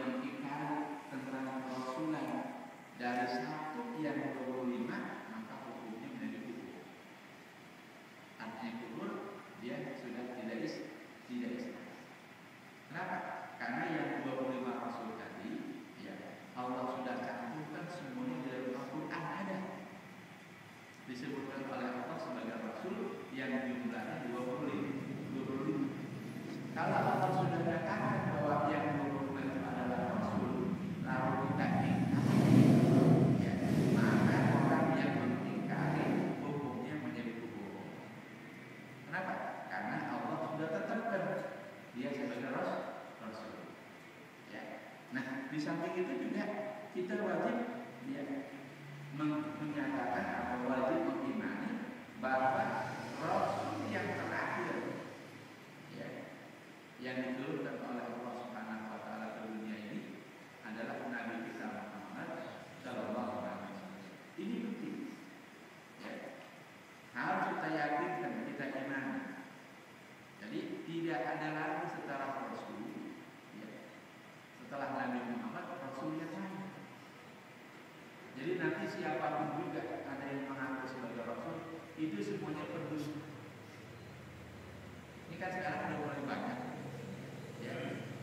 mengingkari tentang Rasulullah dari satu yang 25, maka hukumnya menjadi kufur. Artinya kufur, dia sudah tidak Islam. Kenapa? Karena yang 25 Rasul tadi, ya Allah sudah cantumkan semuanya di dalam Al-Quran ada. Disebutkan oleh Allah sebagai Rasul yang jumlahnya 25. Kalau Allah sudah katakan bahwa yang 25 itu adalah Rasul, lalu kita ingkari, ya, maka orang yang mengingkari hukumnya menjadi kufur. Kenapa? Karena Allah sudah tetapkan dia sebagai Rasul. Ya. Nah, di samping itu juga kita wajib ya, menyatakan atau wajib mengimani bahwa Rasul yang terakhir ya, yang diturunkan oleh Allah Subhanahu wa taala ke dunia ini adalah Nabi kita Muhammad sallallahu alaihi wasallam. Ini penting. Ya. Harus kita yakinkan, kita imani. Jadi tidak ada lagi setelah Rasul ya. Setelah Nabi Muhammad Rasul yang lain. Jadi nanti siapapun juga ada yang mengaku sebagai Rasul, itu semuanya pendusta. Ini kan sekarang udah mulai banyak, ya,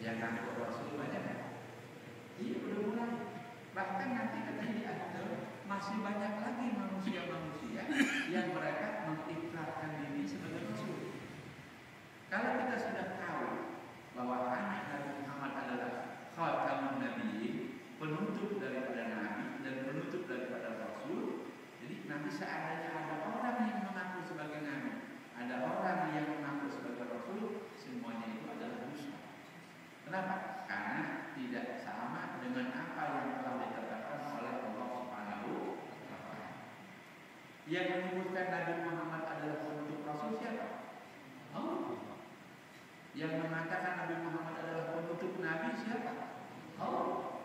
yang ngaku Rasul banyak kan? Iya udah mulai. Bahkan nanti katanya di akhir masih banyak lagi manusia-manusia yang mereka mengikrarkan diri sebagai Rasul. Kalau kita sudah tahu bahwa anak Nabi Muhammad adalah khatamun nabiyyin, penutup daripada nabi dan penutup daripada Rasul, jadi nanti seandainya ada orang yang mengaku sebagai nabi, ada orang yang mengaku sebagai Rasul, semuanya itu adalah dusta. Kenapa? Karena tidak sama dengan apa yang telah ditetapkan oleh Allah Subhanahu wa taala. Yang menyebutkan Nabi Muhammad adalah penutup Rasul siapa? Allah. Yang mengatakan Nabi Muhammad adalah penutup nabi siapa? Allah.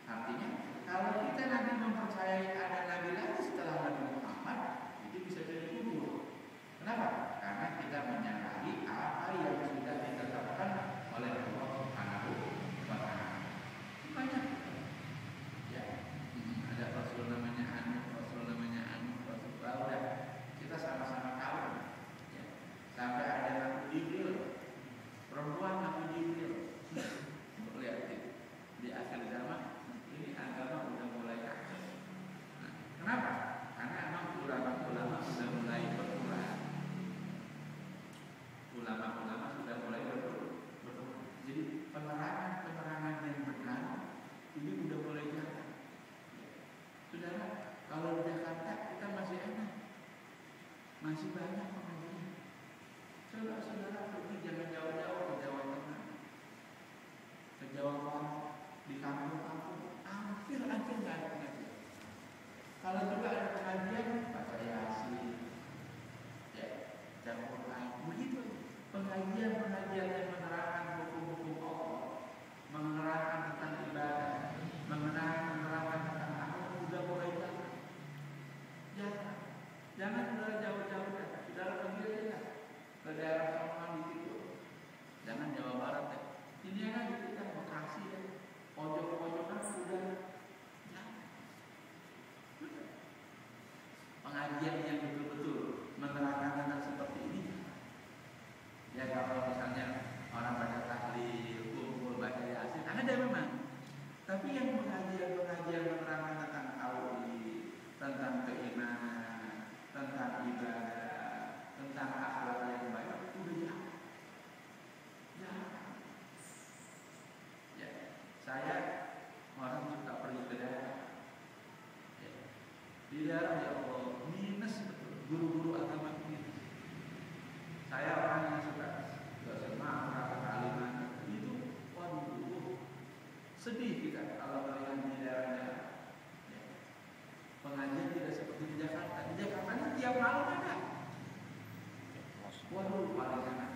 Artinya kalau kita nanti mempercayai ada nabi lagi setelah Nabi Muhammad, itu bisa jadi kufur. Kenapa? Karena kita menyalahi apa yang sudah ditetapkan oleh Allah Subhanahu wa taala. Banyak. Ya. Ada Rasul namanya Anu, Rasul namanya Anu, Rasul udah kita sama-sama tahu. Ya. Sampai ada Nabi Jibril. Perempuan Nabi Jibril. Lihat di akhir zaman ini agama udah mulai kacau. Nah, kenapa? Karena memang ulama-ulama sudah mulai berkurang. Ulama-ulama sudah mulai berkurang. Jadi penerangan yang benar ini udah mulai jalan. Saudara, kalau di Jakarta kita masih enak, masih banyak pengajian. Coba saudara pergi jangan jauh-jauh ke Jawa Tengah, ke Jawa Barat, di kampung-kampung, hampir nggak ada pengajian. Kalau juga ada pengajian, baca Yasin, ya, campur lain, begitu. Pengajian yang menerangkan hukum-hukum Allah, menerangkan tentang ibadah, menerangkan tentang akhlak, sudah mulai jalan. Jangan saudara jauh-jauh, saudara pergi aja ke daerah Sawangan di situ. Jangan Jawa Barat ya. Ini kan kita Bekasi ya. Pojok-pojokan sudah jalan. Pengajian yang betul-betul menerangkan tentang seperti ini. Ya kalau misalnya orang baca tahlil, kumpul baca Yasin, ada memang. Tapi yang pengajian menerangkan tentang tauhid, tentang keimanan, tentang ibadah, tentang akhlak yang baik, itu udah jalan. Ya, saya orang suka pergi ke daerah. Ya. Di daerah ya Allah minus betul, guru-guru agama minus. Saya orang yang suka ke Sumatera, ke Kalimantan, itu waduh, sedih kita kalau melihat di daerah-daerah. Ya. Pengajian tidak seperti di Jakarta. Di Jakarta ini tiap malam ada. Waduh, paling enak.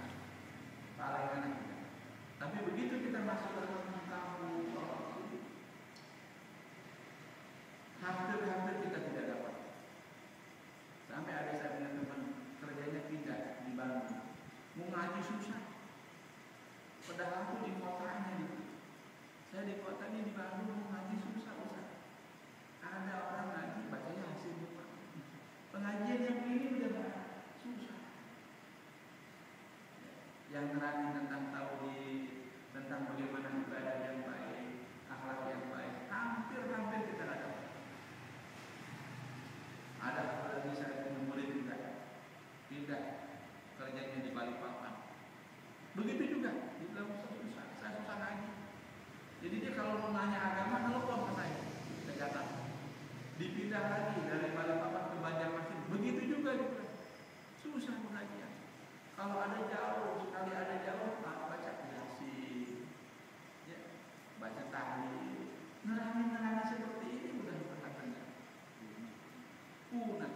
Tapi begitu kita masuk ke kampung, hampir kita tidak dapat. Sampai ada saya punya teman kerjanya pindah di Bandung, mau ngaji susah. Padahal aku di kotanya gitu. Saya di kota ini di Bandung ngaji susah Ustaz. Ada orang ngaji bacanya hasil lupa. Pengajian yang ini udah susah. Yang nerangin tentang tauhid, tentang bagaimana ibadah yang baik, akhlak yang baik, hampir kita ada. Ada apalagi saya punya murid pindah kerjanya di Balikpapan. Begitu juga, dibilang saya susah ngaji. Jadi dia kalau mau nanya agama, telepon ke saya, ke Jakarta. Dipindah lagi dari Balikpapan ke Banjarmasin, begitu juga dia. Susah pengajian. Kalau ada jauh, sekali ada jauh, baca Yasin, ya, baca tahlil, nerangin seperti ini bukan perkataan. Punah.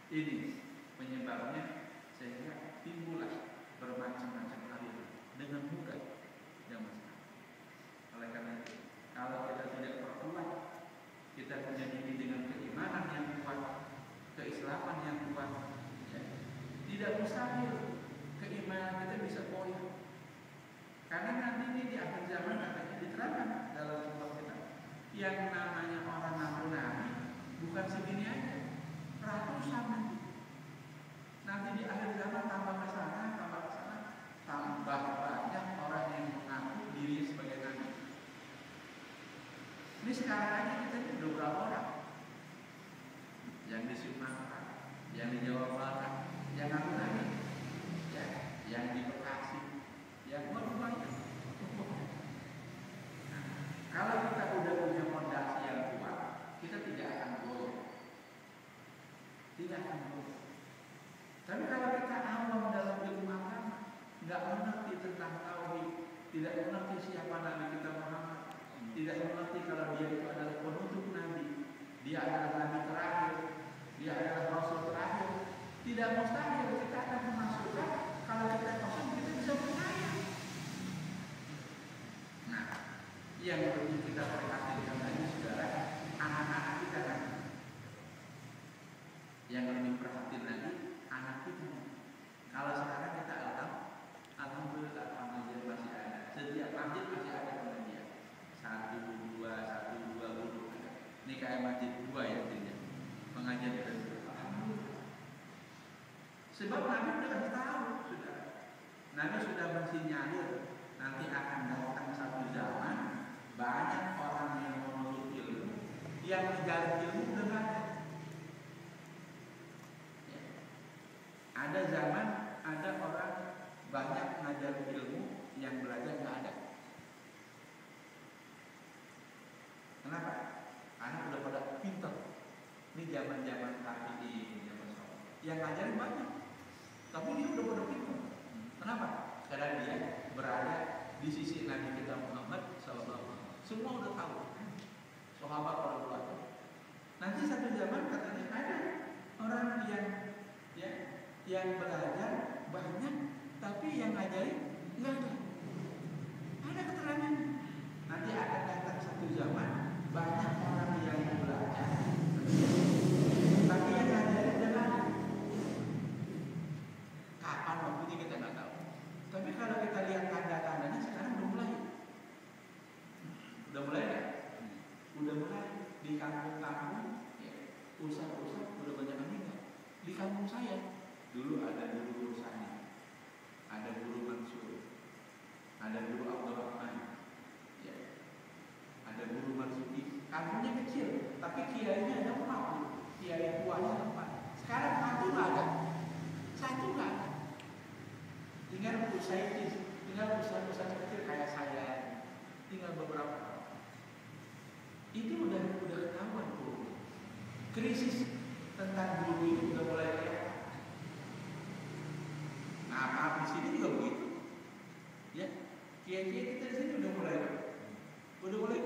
Ini penyebabnya sehingga timbullah bermacam-macam aliran dengan mudah zaman sekarang. Oleh karena itu, kalau kita tidak perkuat, kita punya diri dengan keimanan yang kuat, keislaman yang kuat, ya, tidak mustahil keimanan kita bisa goyah. Karena nanti ini di akhir zaman katanya diterangkan dalam kitab kita, yang namanya orang ngaku nabi bukan segini aja, ratusan nanti. Nanti di akhir zaman tambah ke sana, tambah banyak orang yang mengaku diri sebagai nabi. Ini sekarang aja kita udah berapa orang? Yang di Sumatera, yang di Jawa Barat, yang ngaku nabi, ya, yang di Bekasi, yang banyak. Nah, kalau kita udah punya fondasi yang kuat, kita tidak akan goyah. Tidak akan goyah. Tapi kalau kita awam dalam ilmu agama, nggak mengerti tentang tauhid, tidak mengerti siapa Nabi kita Muhammad, tidak mengerti kalau dia itu adalah penutup Nabi, dia adalah Nabi terakhir, dia adalah Rasul terakhir, tidak mustahil kita akan memasukkan kalau kita kosong kita bisa percaya. Nah, yang perlu kita perhatikan lagi saudara, anak-anak kita kan, yang lebih perhatian lagi anak kita. Kalau sekarang kita alhamdulillah pengajian masih ada. Setiap masjid masih ada pengajian. 1, 2 guru ada. Ini kayak masjid 2 ya intinya. Pengajian ada. Alhamdulillah. Sebab Nabi sudah kasih tahu sudah. Nabi sudah mensinyalir nanti akan datang satu zaman banyak orang yang menuntut ilmu, yang mengejar ilmu dengan ada zaman, ada orang banyak mengajar ilmu yang belajar nggak ada. Kenapa? Karena udah pada pintar. Ini zaman tabi'in, zaman sahabat. Yang ngajarin banyak, tapi dia udah pada pintar. Kenapa? Karena dia berada di sisi Nabi kita Muhammad SAW. Semua udah tahu. Sahabat pada belajar. Nanti satu zaman katanya ada orang yang belajar banyak, tapi yang ngajarin nggak ada. Ada keterangan. Nanti akan datang satu zaman banyak orang yang belajar, tapi yang ngajarin nggak ada. Kapan waktunya kita nggak tahu. Tapi kalau kita lihat tanda-tandanya sekarang udah mulai. Udah mulai nggak? Udah mulai di kampung-kampung, ya, ustaz-ustaz udah banyak meninggal. Di kampung saya dulu ada guru Sani, ada guru Mansur, ada guru Abdurrahman, ya, ada guru Marzuki. Kampungnya kecil, tapi kiainya ada 4, kiai tuanya 4. Sekarang 1 nggak ada, 1 nggak ada. Tinggal ustaz kecil kayak saya, tinggal beberapa. Itu udah ketahuan tuh. Krisis tentang guru ini udah mulai kelihatan. Nah, di sini juga begitu. Ya, kiai-kiai kita di sini udah mulai